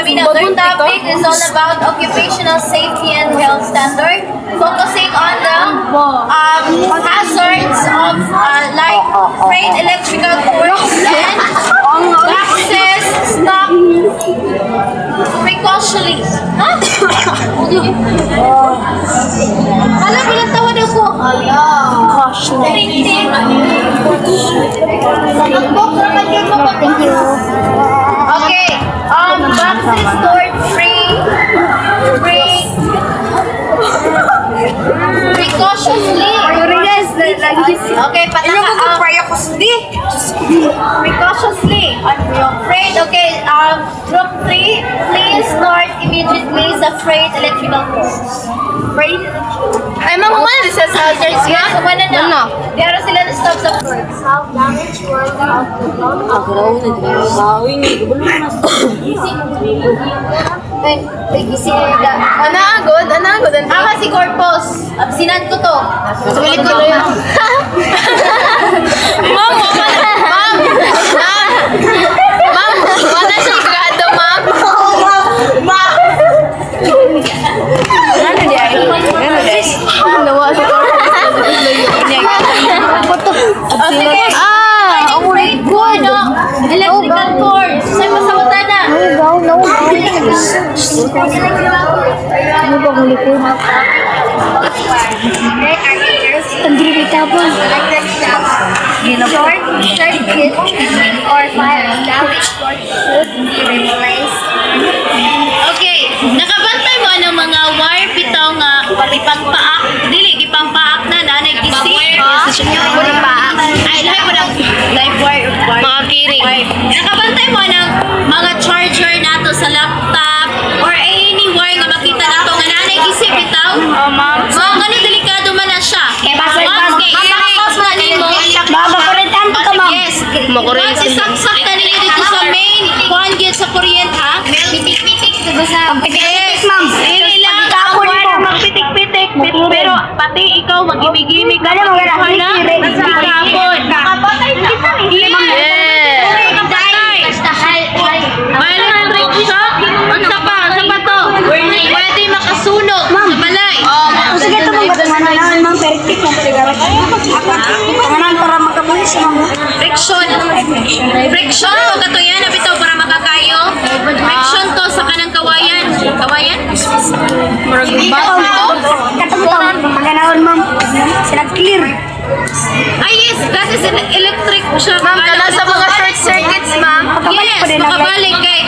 Sabi na, their topic is all about occupational safety and health standard, focusing on the hazards of like frayed electrical cords and access stop precautionally. Huh? Alam, pinagtawan ako. Cautionally. Thank you. Okay. Boxes stored precautionally. Okay, precautiously. Afraid. Okay. Group 3, please start immediately the frayed electrical cords. Frayed? Ay, ma'am, kumana sa hazards nga? Yes, kumana na. Diyan sila na stop sa cords. How damage was of Anagod. Ama si Corpus. Absinan ko to. Sulit ko na yun. Ma'am, wala siya grado, ma'am. Nawa siya. Sige. Ang rate ko, no? Electrical cords. Saan mo sa wata na? Short circuit or fire damage cord should be replaced. Okay, nakabantay mo ng mga wire bitaw nga ipangpaak, ipangpaak na nagkisi. Ay, lahat mo ng live wire. Mga kiring. Nakabantay mo ng mga charger nato sa laptop or any wire nga makita nato nga nanay kisi bitaw. Oh, ma'am. So, ganun delikado man na siya. Yes. Makuryente. Once isaksak na ninyo dito sa main, kuhan gyud sa kuryente, ha? Pitik-pitik. Yes. Dili lang. Magpitik-pitik. Pero pati ikaw, mag-imig-imig ka. Mag-iwan na. Nakapon. Nakapatay kita. Yes. May electric shock. Ang sapa to. Pwede makasunog sa balay. Sige, ito mong gano'n ma'am, perfect na paligarat. Pangalan para makabulis ma'am. Friction to kato yan, nabitaw para makakayo. Friction to sa kanang kawayan. Kawayan? Katong maganaon ma'am. Sila clear. Ay yes, that is an electric shock. Ma'am, kana sa mga short circuits, ma'am. Yes, makabalik kay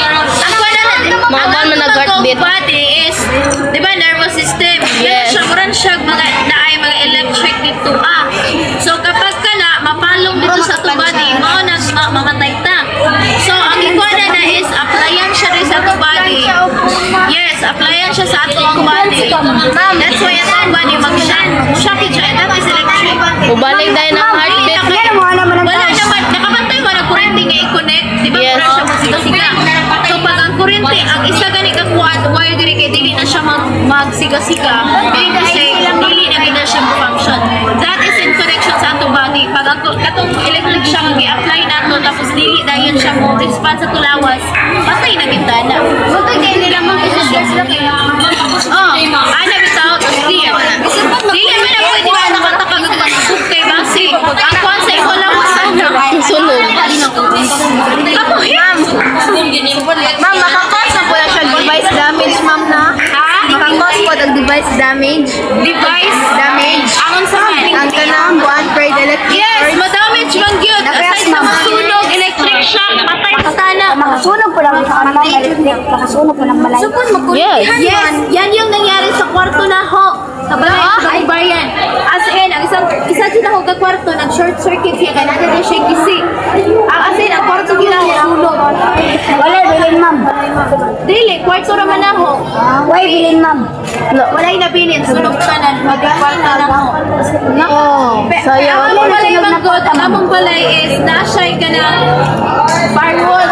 Mga nag-heartbeat. body is, di ba, nervous system. Yes. Murang siya mga naay mga electric dito. So kapag ka na mapalong dito sa to body, mao na mamatay ta. So ang ikuana na is applyan siya rin sa to body. Yes, applyan siya sa atong body. Ma'am, that's why atong body mag-shine. Shock siya, that is electric. Ubalik dahil ng heartbeat. Wala naman, nakabantay mo na kurente nga i-connect, di ba? Yes. Para siya magsiga-siga. So pag ang kurente, ang isa gani kakuan, wire gani kay dili na siya magsiga-siga. Meaning to say, dili na gina siya function. That is in connection sa atong body. Pag ang katong electric siya nga i-apply nato, tapos dili dayon siya mo respond sa tulawas, patay na gintana. Patay kayo nila mag-stress na kayo. Ana bitaw, tapos clear. Dili mo na pwede ba nakatakag kay base. Ang concept ko lang sa Sunog. Ako, ma'am. Ma'am, makakos na po na siya device damage, ma'am, na? Makakos po ang device damage. Device damage. Angon sa Ang kanang buwan frayed electric Yes, cords. madamage man gyud. Aside sa masunog, electric shock, patay ka sana. Makasunog po lang sa kanang electric. Makasunog po ng balay. Sukon Yes. Yes, yan yung nangyari sa kwarto na ho. Sa balay, sa bayan. As in, ang isa sila ho ka kwarto, nag-short circuit siya, kaya natin siya gisi. As in, ang kwarto gila ho, sunog. Wala, bilin ma'am. Dili, kwarto naman na ho. Why bilin ma'am? Walay na binin, sunog tanan, mag-kwarto na ho. Oh, sayang. Ang among balay magod, ang among balay is nasay ka ng firewall.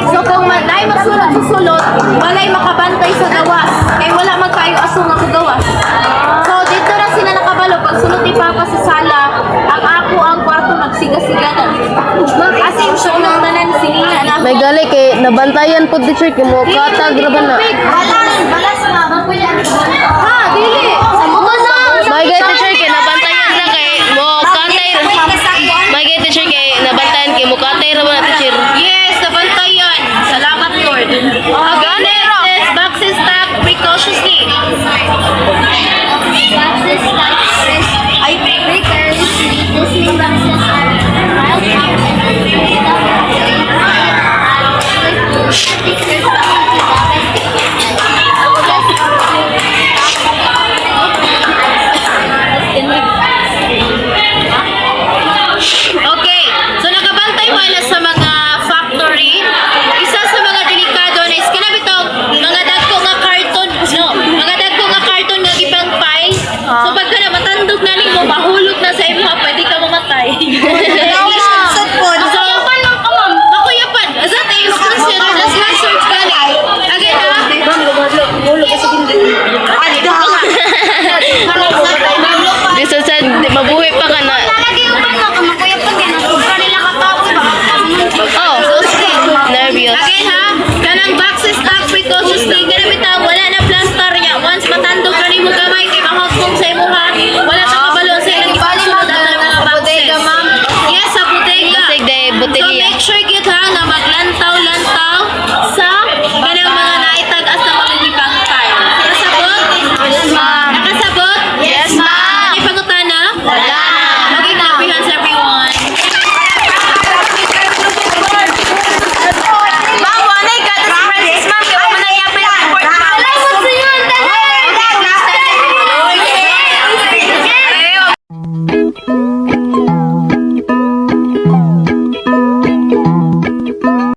So kung malay magsulot sa sulot, walay makabantay sa gawas. Kaya wala magkayo asong ang gawas. So dito na sila nakabalo, pag sulot ni Papa sa sala, ang ako ang kwarto nagsiga-siga na. As in, sunog tanan siniya na. May gali kay nabantayan po teacher kay mo katag ra ba na. Balas ma, magpuyan. Ha, dili. Sa mga na. May gay teacher kay nabantayan ra kay mo katay. May gay teacher kay nabantayan kay mo katay ra ba na teacher. Yes, nabantayan. Salamat, Lord. Gani, vaccine stock precautiously. Ay, breakers. Okay, so nakabantay mo na sa mga factory. Isa sa mga delikado na is kana bitong mga dagko nga karton, no, mga dagko nga karton nga gipang pile. So pagka na matandog na nimo mahulog na sa imo, pwede ka mamatay.